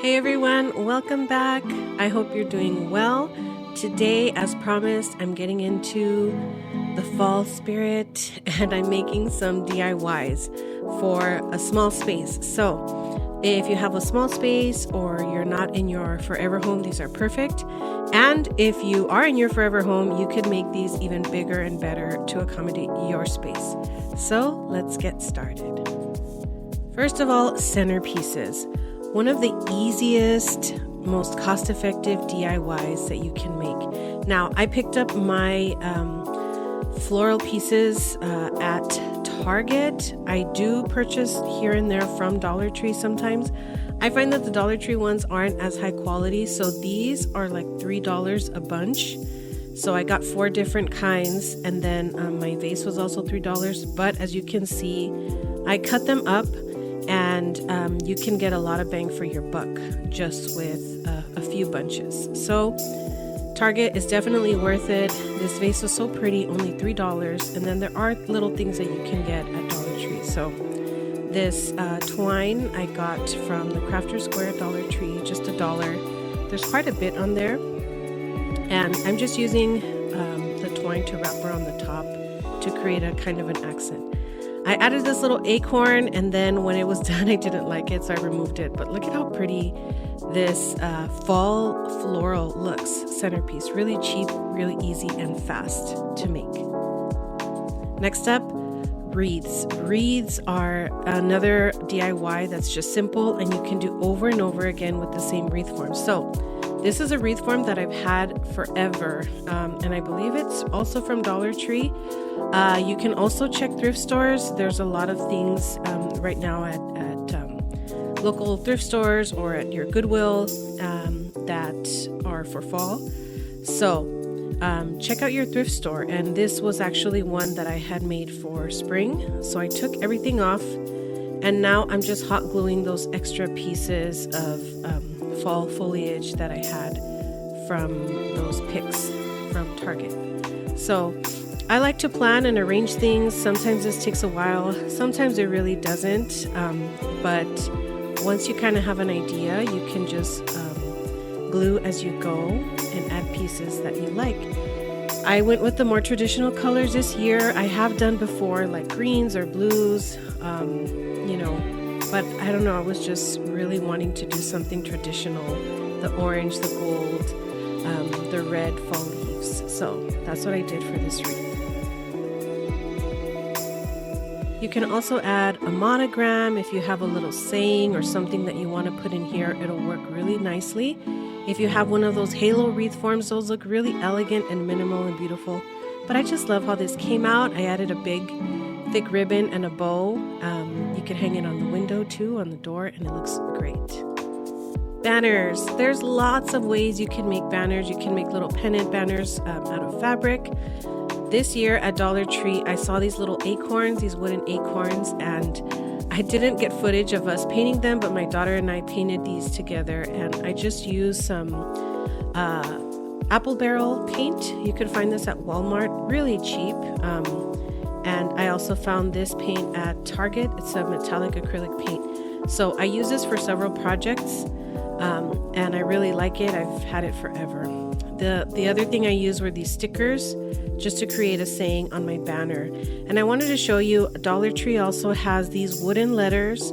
Hey everyone, welcome back. I hope you're doing well. Today, as promised, I'm getting into the fall spirit and I'm making some DIYs for a small space. So if you have a small space or you're not in your forever home, these are perfect. And if you are in your forever home, you could make these even bigger and better to accommodate your space. So let's get started. First of all, centerpieces. One of the easiest, most cost-effective DIYs that you can make. Now, I picked up my floral pieces at Target. I do purchase here and there from Dollar Tree sometimes. I find that the Dollar Tree ones aren't as high quality, so these are like $3 a bunch. So I got 4 different kinds, and then my vase was also $3. But as you can see, I cut them up. And you can get a lot of bang for your buck just with a few bunches. So Target is definitely worth it. This vase was so pretty, only $3. And then there are little things that you can get at Dollar Tree. So this twine I got from the Crafter Square at Dollar Tree, just $1. There's quite a bit on there. And I'm just using the twine to wrap around the top to create a kind of an accent. I added this little acorn, and then when it was done, I didn't like it, so I removed it. But look at how pretty this fall floral looks. Centerpiece, really cheap, really easy, and fast to make. Next up, wreaths. Wreaths are another DIY that's just simple, and you can do over and over again with the same wreath form. So this is a wreath form that I've had forever, and I believe it's also from Dollar Tree. You can also check thrift stores. There's a lot of things right now at local thrift stores or at your Goodwill that are for fall. So check out your thrift store. And this was actually one that I had made for spring. So I took everything off, and now I'm just hot gluing those extra pieces of fall foliage that I had from those picks from Target. So I like to plan and arrange things. Sometimes this takes a while, sometimes it really doesn't, but once you kind of have an idea, you can just glue as you go and add pieces that you like. I went with the more traditional colors this year. I have done before like greens or blues, but I don't know, I was just really wanting to do something traditional. The orange, the gold, the red fall leaves. So that's what I did for this wreath. You can also add a monogram if you have a little saying or something that you want to put in here. It'll work really nicely. If you have one of those halo wreath forms, those look really elegant and minimal and beautiful. But I just love how this came out. I added a big thick ribbon and a bow. You can hang it on the window too, on the door, and it looks great. Banners. There's lots of ways you can make banners. You can make little pennant banners out of fabric. This year at Dollar Tree, I saw these little acorns, these wooden acorns, and I didn't get footage of us painting them, but my daughter and I painted these together, and I just used some apple barrel paint. You can find this at Walmart, really cheap. And I also found this paint at Target. It's a metallic acrylic paint. So I use this for several projects, and I really like it. I've had it forever. The other thing I used were these stickers just to create a saying on my banner. And I wanted to show you, Dollar Tree also has these wooden letters.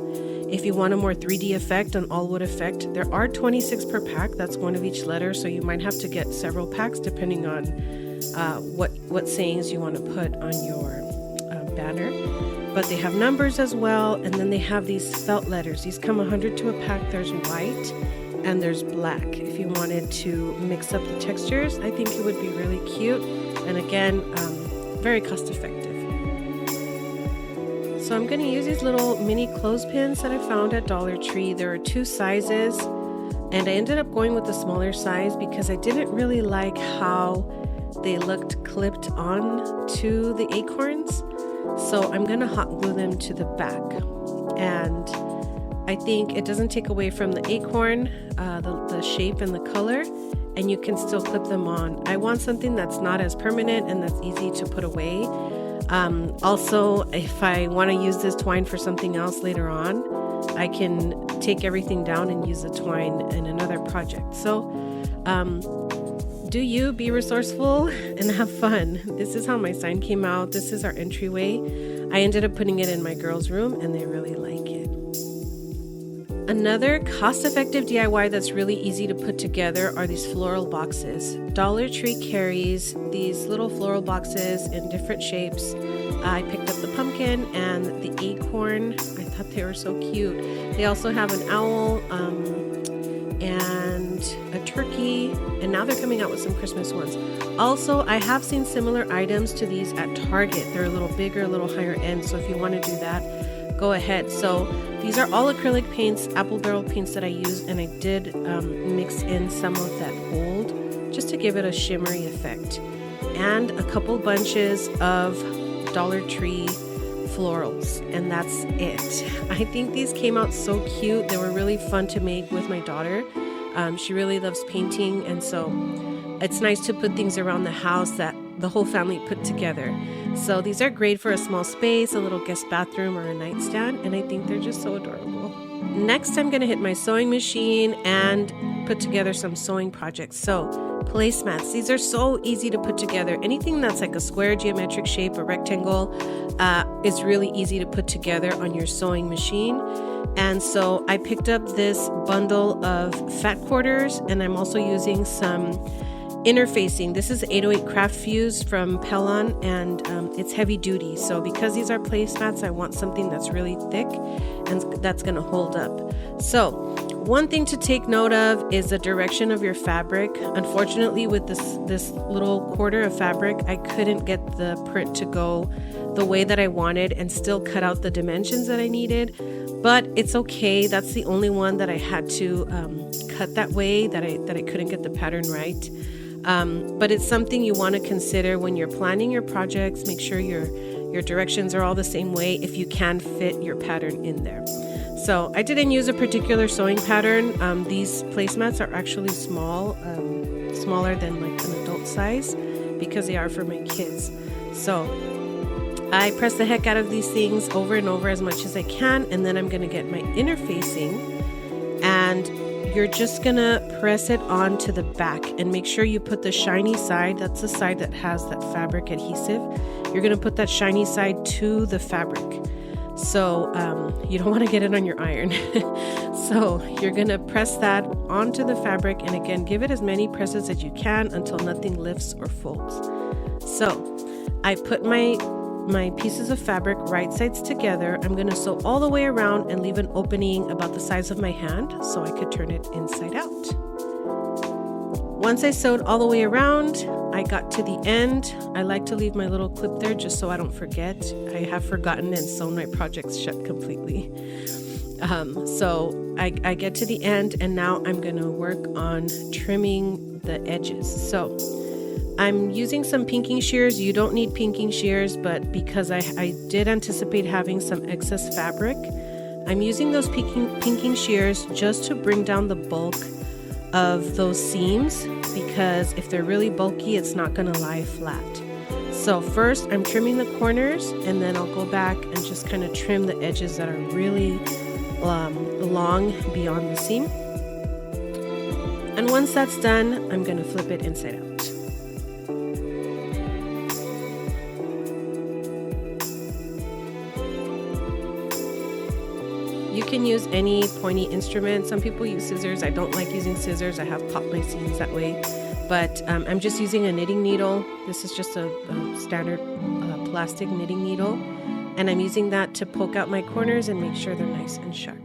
If you want a more 3D effect, an all wood effect, there are 26 per pack. That's one of each letter. So you might have to get several packs depending on what sayings you want to put on your banner. But they have numbers as well. And then they have these felt letters. These come 100 to a pack. There's white and there's black. If you wanted to mix up the textures, I think it would be really cute. And again, very cost effective. So I'm going to use these little mini clothespins that I found at Dollar Tree. There are 2 sizes, and I ended up going with the smaller size because I didn't really like how they looked clipped on to the acorns. So I'm going to hot glue them to the back. And I think it doesn't take away from the acorn, the shape and the color, and you can still clip them on. I want something that's not as permanent and that's easy to put away. Also, if I want to use this twine for something else later on, I can take everything down and use the twine in another project. So do you be resourceful and have fun. This is how my sign came out. This is our entryway. I ended up putting it in my girls' room and they really like it. Another cost-effective DIY that's really easy to put together are these floral boxes. Dollar Tree carries these little floral boxes in different shapes. I picked up the pumpkin and the acorn. I thought they were so cute. They also have an owl and a turkey, and now they're coming out with some Christmas ones. Also, I have seen similar items to these at Target. They're a little bigger, a little higher end, so if you want to do that, go ahead. So these are all acrylic paints, apple barrel paints that I used, and I did mix in some of that gold just to give it a shimmery effect. And a couple bunches of Dollar Tree florals, and that's it. I think these came out so cute. They were really fun to make with my daughter. She really loves painting, and so it's nice to put things around the house that the whole family put together. So these are great for a small space, a little guest bathroom, or a nightstand, and I think they're just so adorable. Next, I'm going to hit my sewing machine and put together some sewing projects. So placemats, these are so easy to put together. Anything that's like a square, geometric shape, a rectangle, is really easy to put together on your sewing machine. And so I picked up this bundle of fat quarters, and I'm also using some interfacing. This is 808 Craft Fuse from Pellon, and it's heavy duty. So because these are placemats, I want something that's really thick and that's going to hold up. So one thing to take note of is the direction of your fabric. Unfortunately, with this little quarter of fabric, I couldn't get the print to go the way that I wanted and still cut out the dimensions that I needed. But it's okay. That's the only one that I had to cut that way, that I couldn't get the pattern right. But it's something you want to consider when you're planning your projects. Make sure your directions are all the same way if you can fit your pattern in there. So I didn't use a particular sewing pattern. These placemats are actually small, smaller than like an adult size, because they are for my kids. So I press the heck out of these things over and over as much as I can, and then I'm going to get my interfacing, and you're just going to press it onto the back and make sure you put the shiny side, that's the side that has that fabric adhesive, you're going to put that shiny side to the fabric. So you don't want to get it on your iron. So you're going to press that onto the fabric, and again, give it as many presses as you can until nothing lifts or folds. So I put my pieces of fabric right sides together. I'm going to sew all the way around and leave an opening about the size of my hand so I could turn it inside out. Once I sewed all the way around, I got to the end. I like to leave my little clip there just so I don't forget. I have forgotten and sewn my projects shut completely. So I get to the end, and now I'm going to work on trimming the edges. So I'm using some pinking shears. You don't need pinking shears, but because I did anticipate having some excess fabric, I'm using those pinking shears just to bring down the bulk of those seams, because if they're really bulky, it's not going to lie flat. So first I'm trimming the corners, and then I'll go back and just kind of trim the edges that are really long beyond the seam. And once that's done, I'm going to flip it inside out. You can use any pointy instrument. Some people use scissors. I don't like using scissors. I have popped my seams that way. But I'm just using a knitting needle. This is just a standard plastic knitting needle. And I'm using that to poke out my corners and make sure they're nice and sharp.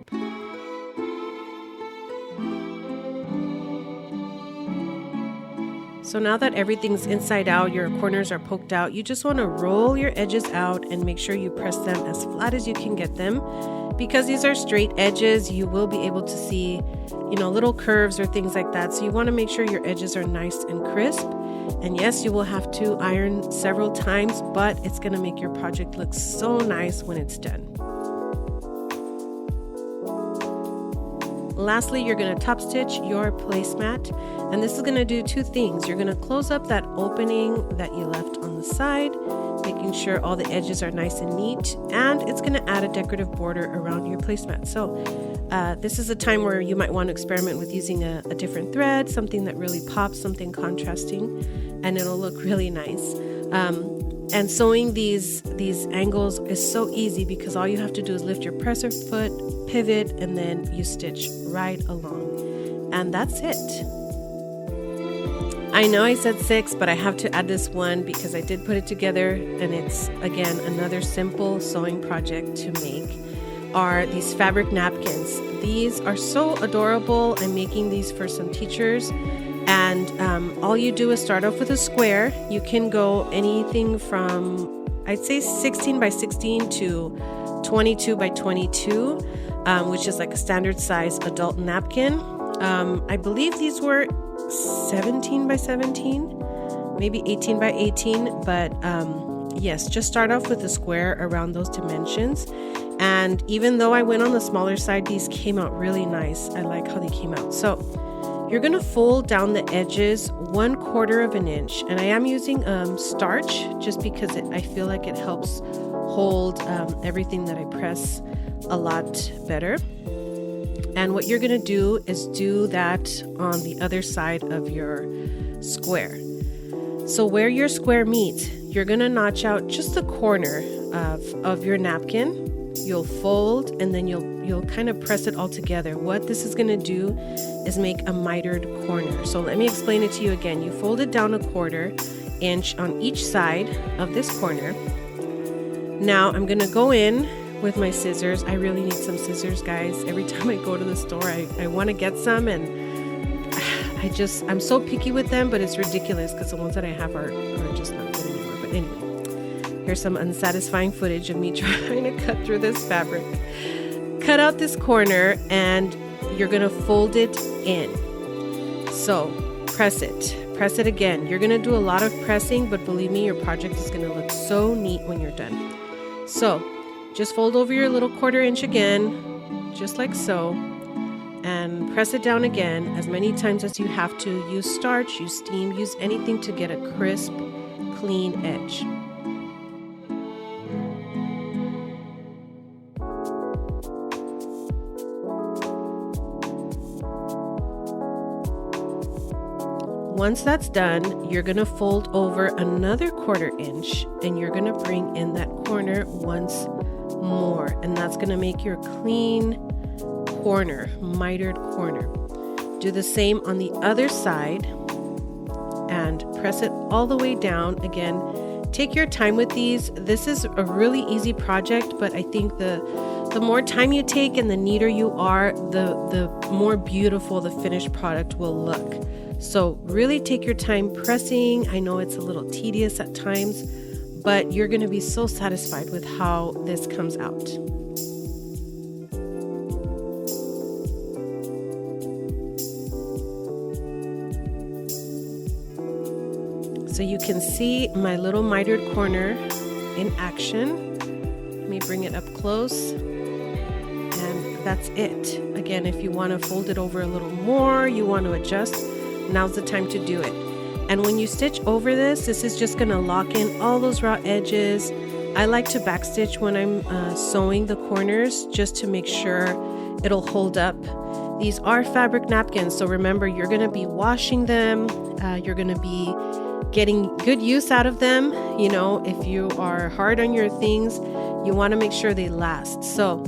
So now that everything's inside out, your corners are poked out, you just want to roll your edges out and make sure you press them as flat as you can get them. Because these are straight edges, you will be able to see, little curves or things like that. So you want to make sure your edges are nice and crisp. And yes, you will have to iron several times, but it's going to make your project look so nice when it's done. Lastly, you're going to top stitch your placemat, and this is going to do two things. You're going to close up that opening that you left on the side, making sure all the edges are nice and neat, and it's going to add a decorative border around your placemat. So this is a time where you might want to experiment with using a different thread, something that really pops, something contrasting, and it'll look really nice. And sewing these angles is so easy because all you have to do is lift your presser foot, pivot, and then you stitch right along. And that's it. I know I said 6, but I have to add this one because I did put it together, and it's, again, another simple sewing project to make, are these fabric napkins. These are so adorable. I'm making these for some teachers. And all you do is start off with a square. You can go anything from, I'd say 16 by 16 to 22 by 22, which is like a standard size adult napkin. I believe these were 17 by 17, maybe 18 by 18, but yes, just start off with a square around those dimensions. And even though I went on the smaller side, these came out really nice. I like how they came out. So you're going to fold down the edges 1/4 of an inch, and I am using starch just because I feel like it helps hold everything that I press a lot better. And what you're going to do is do that on the other side of your square. So where your square meets, you're going to notch out just the corner of your napkin. You'll fold, and then you'll kind of press it all together. What this is going to do is make a mitered corner. So let me explain it to you again. You fold it down 1/4 inch on each side of this corner. Now I'm going to go in with my scissors. I really need some scissors, guys. Every time I go to the store, I want to get some, and I'm so picky with them, but it's ridiculous because the ones that I have are just not good anymore. But anyway. Here's some unsatisfying footage of me trying to cut through this fabric. Cut out this corner, and you're going to fold it in. So press it again. You're going to do a lot of pressing, but believe me, your project is going to look so neat when you're done. So just fold over your little 1/4 inch again, just like so, and press it down again as many times as you have to. Use starch, use steam, use anything to get a crisp, clean edge. Once that's done, you're going to fold over another 1/4 inch, and you're going to bring in that corner once more, and that's going to make your clean corner, mitered corner. Do the same on the other side and press it all the way down. Again, take your time with these. This is a really easy project, but I think the more time you take and the neater you are, the more beautiful the finished product will look. So really take your time pressing. I know it's a little tedious at times, but you're going to be so satisfied with how this comes out. So you can see my little mitered corner in action. Let me bring it up close. And that's it. Again, if you want to fold it over a little more, you want to adjust, now's the time to do it. And when you stitch over this is just going to lock in all those raw edges. I like to backstitch when I'm sewing the corners just to make sure it'll hold up. These are fabric napkins, so remember, you're going to be washing them. You're going to be getting good use out of them. You know, if you are hard on your things, you want to make sure they last. So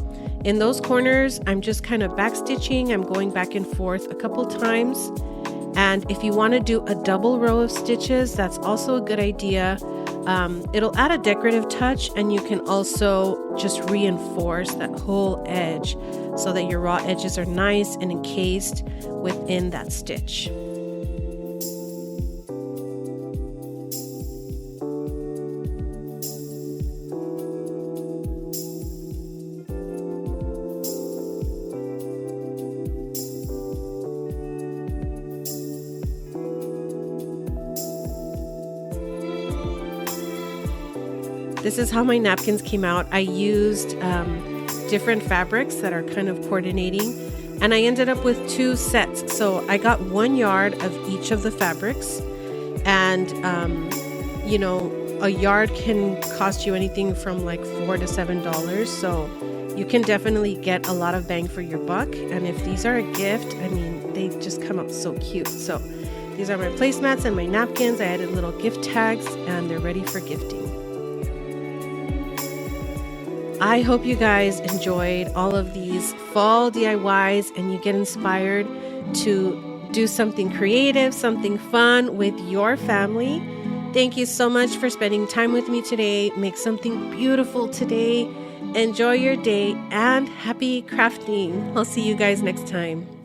in those corners, I'm just kind of backstitching. I'm going back and forth a couple times. And if you want to do a double row of stitches, that's also a good idea. It'll add a decorative touch, and you can also just reinforce that whole edge so that your raw edges are nice and encased within that stitch. This is how my napkins came out. I used different fabrics that are kind of coordinating, and I ended up with 2 sets. So I got 1 yard of each of the fabrics, and you know, a yard can cost you anything from like $4 to $7. So you can definitely get a lot of bang for your buck. And if these are a gift, I mean, they just come out so cute. So these are my placemats and my napkins. I added little gift tags and they're ready for gifting. I hope you guys enjoyed all of these fall DIYs and you get inspired to do something creative, something fun with your family. Thank you so much for spending time with me today. Make something beautiful today. Enjoy your day and happy crafting. I'll see you guys next time.